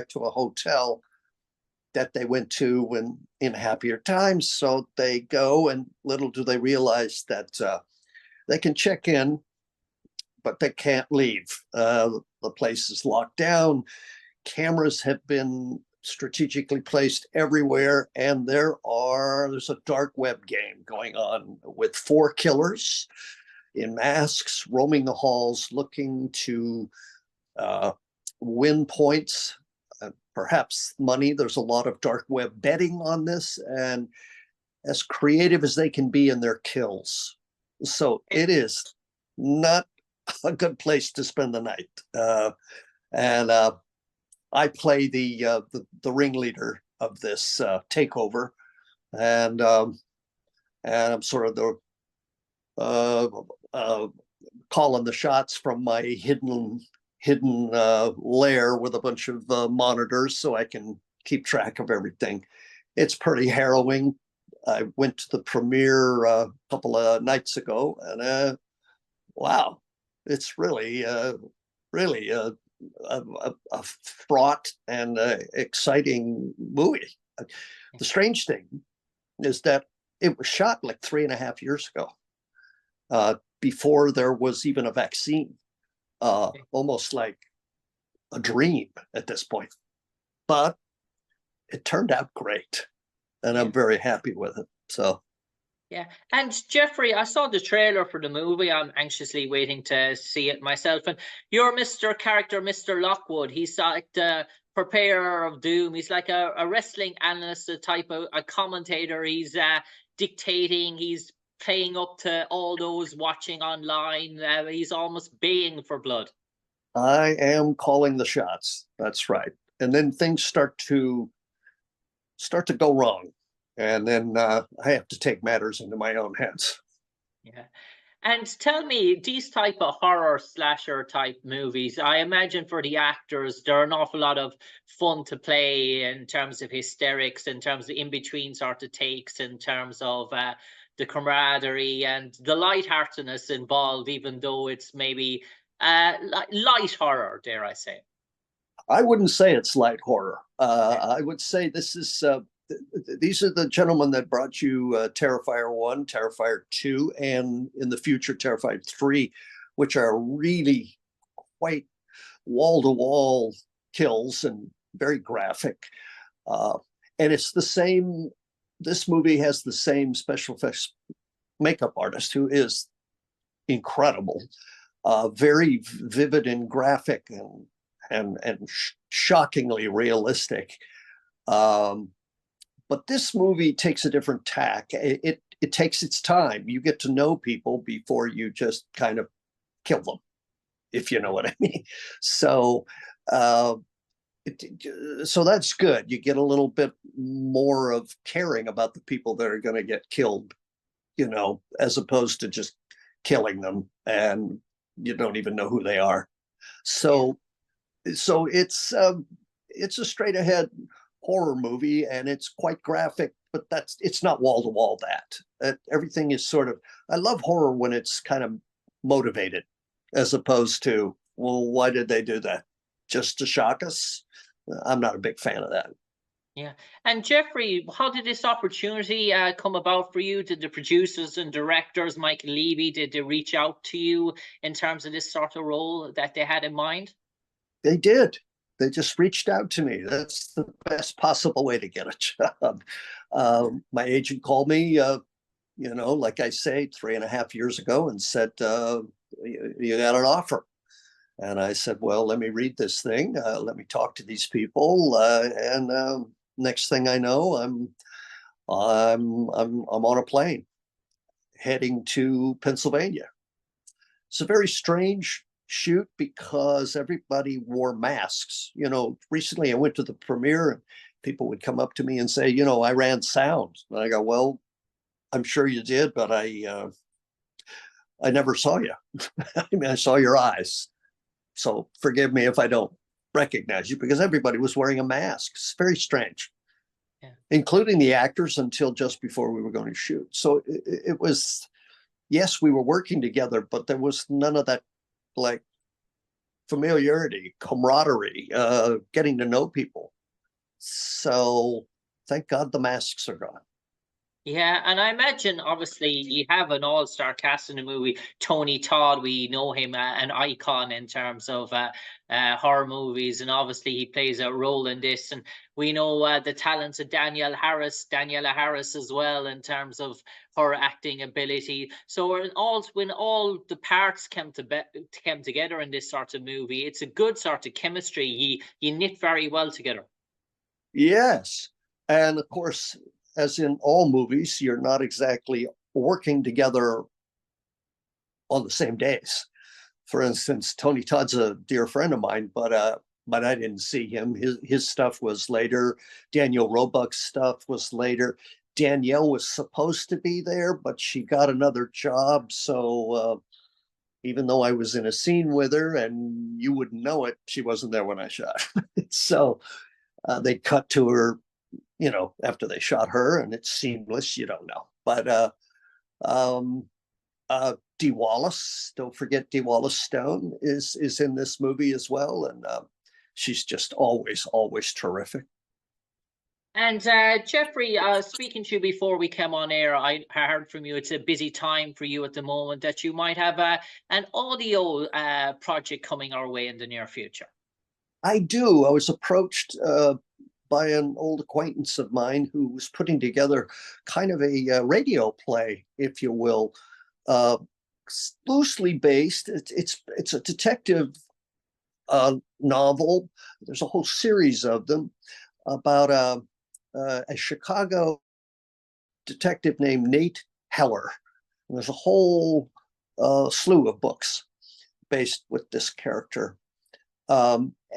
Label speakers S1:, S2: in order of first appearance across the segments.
S1: to a hotel that they went to when in happier times. So they go, and little do they realize that they can check in, but they can't leave. The place is locked down. Cameras have been strategically placed everywhere, and there's a dark web game going on with 4 killers in masks roaming the halls looking to win points, perhaps money. There's a lot of dark web betting on this, and as creative as they can be in their kills. So it is not a good place to spend the night. And I play the ringleader of this takeover, and I'm sort of the calling the shots from my hidden lair with a bunch of monitors, so I can keep track of everything. It's pretty harrowing. I went to the premiere a couple of nights ago, and wow, it's really a fraught and exciting movie. The strange thing is that it was shot like 3.5 years ago, before there was even a vaccine. Almost like a dream at this point, but it turned out great, and I'm very happy with it. So
S2: yeah. And Jeffrey, I saw the trailer for the movie. I'm anxiously waiting to see it myself. And your character, Mr. Lockwood, he's like the preparer of doom. He's like a wrestling analyst, a type of a commentator. He's dictating. He's playing up to all those watching online. He's almost baying for blood.
S1: I am calling the shots. That's right. And then things start to go wrong, and then I have to take matters into my own hands.
S2: Yeah. And tell me, these type of horror slasher type movies, I imagine for the actors, there are an awful lot of fun to play in terms of hysterics, in terms of in-between sort of takes, in terms of the camaraderie and the lightheartedness involved, even though it's maybe light horror, dare I say.
S1: I wouldn't say it's light horror. I would say this is these are the gentlemen that brought you Terrifier 1, Terrifier 2, and in the future Terrifier 3, which are really quite wall-to-wall kills and very graphic. And it's the same, this movie has the same special effects makeup artist who is incredible, very vivid and graphic and shockingly realistic. But this movie takes a different tack. It takes its time. You get to know people before you just kind of kill them, if you know what I mean. So so that's good. You get a little bit more of caring about the people that are going to get killed, you know, as opposed to just killing them and you don't even know who they are. So it's a straight ahead horror movie, and it's quite graphic, but it's not wall to wall. That everything is sort of, I love horror when it's kind of motivated, as opposed to, well, why did they do that? Just to shock us? I'm not a big fan of that.
S2: Yeah. And Jeffrey, how did this opportunity come about for you? Did the producers and directors, Mike Levy, did they reach out to you in terms of this sort of role that they had in mind?
S1: They did. They just reached out to me. That's the best possible way to get a job. My agent called me, you know, like I say, 3.5 years ago, and said, you got an offer. And I said, well, let me read this thing. Let me talk to these people. And next thing I know, I'm on a plane heading to Pennsylvania. It's a very strange shoot because everybody wore masks. You know, recently I went to the premiere and people would come up to me and say, you know, I ran sound. And I go, well, I'm sure you did, but I never saw you. I mean, I saw your eyes. So forgive me if I don't recognize you, because everybody was wearing a mask. It's very strange, including the actors, until just before we were going to shoot. So it was, yes, we were working together, but there was none of that, like, familiarity, camaraderie, getting to know people. So thank God the masks are gone.
S2: Yeah, and I imagine obviously you have an all-star cast in the movie. Tony Todd, we know him, an icon in terms of horror movies, and obviously he plays a role in this. And we know the talents of Danielle Harris as well in terms of her acting ability. So when all the parts came together in this sort of movie, it's a good sort of chemistry. You knit very well together.
S1: Yes, and of course, as in all movies, you're not exactly working together on the same days. For instance, Tony Todd's a dear friend of mine, but I didn't see him. His stuff was later. Daniel Roebuck's stuff was later. Danielle was supposed to be there, but she got another job. So even though I was in a scene with her, and you wouldn't know it, she wasn't there when I shot. So they cut to her, after they shot her, and it's seamless. You don't know, but um, Dee Wallace, don't forget Dee Wallace Stone is in this movie as well, and she's just always terrific.
S2: And Jeffrey, speaking to you before we came on air, I heard from you it's a busy time for you at the moment, that you might have an audio project coming our way in the near future.
S1: I do. I was approached by an old acquaintance of mine who was putting together kind of a radio play, if you will, loosely based. It's a detective novel. There's a whole series of them about a Chicago detective named Nate Heller. And there's a whole slew of books based with this character.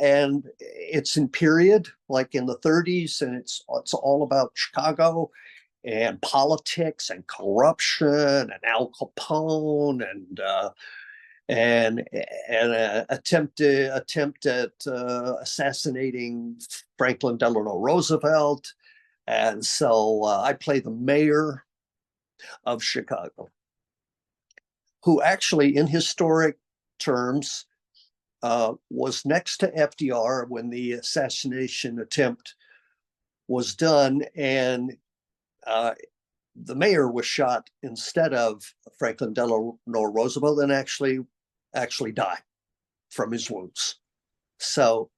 S1: And it's in period, like in the 30s, and it's all about Chicago and politics and corruption and Al Capone and an attempt at assassinating Franklin Delano Roosevelt. And so I play the mayor of Chicago, who actually, in historic terms, was next to FDR when the assassination attempt was done, and the mayor was shot instead of Franklin Delano Roosevelt, and actually died from his wounds. So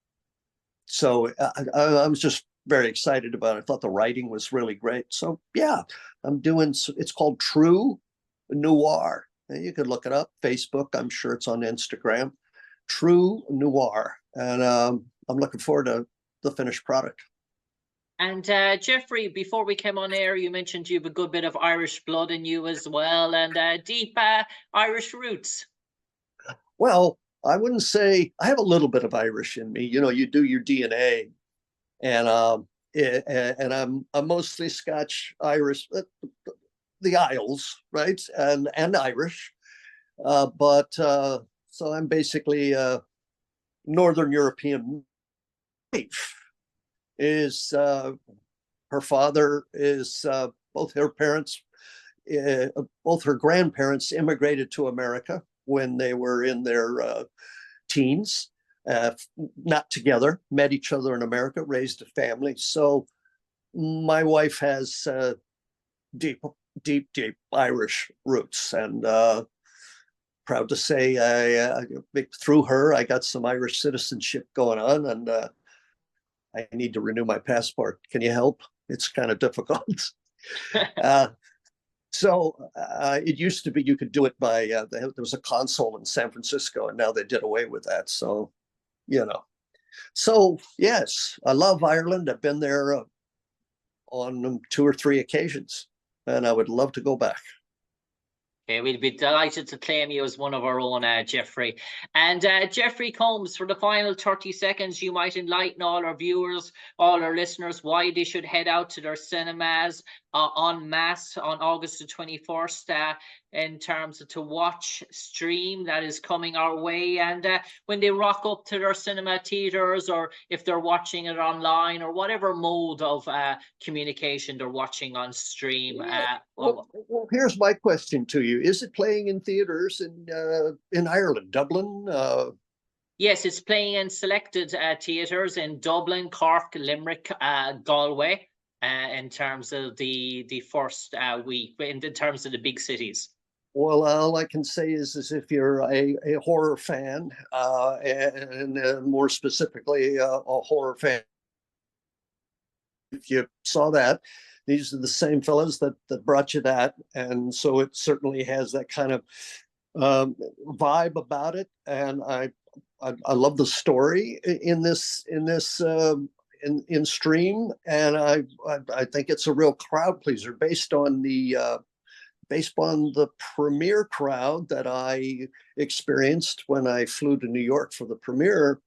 S1: I was just very excited about it. I thought the writing was really great. So yeah, I'm doing. It's called True Noir. You could look it up. Facebook. I'm sure it's on Instagram. True Noir, and I'm looking forward to the finished product.
S2: And Jeffrey, before we came on air, you mentioned you have a good bit of Irish blood in you as well, and deep Irish roots.
S1: Well, I wouldn't say I have a little bit of Irish in me. You do your DNA, and I'm mostly Scotch Irish, the Isles, right, and Irish, but so I'm basically Northern European. Is her father is both her parents, both her grandparents immigrated to America when they were in their teens, not together, met each other in America, raised a family. So my wife has deep Irish roots, and proud to say through her, I got some Irish citizenship going on, and I need to renew my passport. Can you help? It's kind of difficult. So it used to be you could do it by, there was a consul in San Francisco, and now they did away with that. So, So yes, I love Ireland. I've been there on 2 or 3 occasions, and I would love to go back.
S2: Okay, we'd be delighted to claim you as one of our own, Jeffrey. And Jeffrey Combs, for the final 30 seconds, you might enlighten all our viewers, all our listeners, why they should head out to their cinemas en masse on August the 21st in terms of to watch Stream that is coming our way. And when they rock up to their cinema theaters, or if they're watching it online, or whatever mode of communication they're watching on Stream.
S1: Well, here's my question to you. Is it playing in theaters in Ireland, Dublin?
S2: Yes, it's playing in selected theatres in Dublin, Cork, Limerick, Galway, in terms of the first week, in terms of the big cities.
S1: Well, all I can say is if you're a horror fan, and more specifically a horror fan, if you saw that, these are the same fellas that brought you that, and so it certainly has that kind of vibe about it. And I love the story in Stream, and I think it's a real crowd pleaser based on the premiere crowd that I experienced when I flew to New York for the premiere.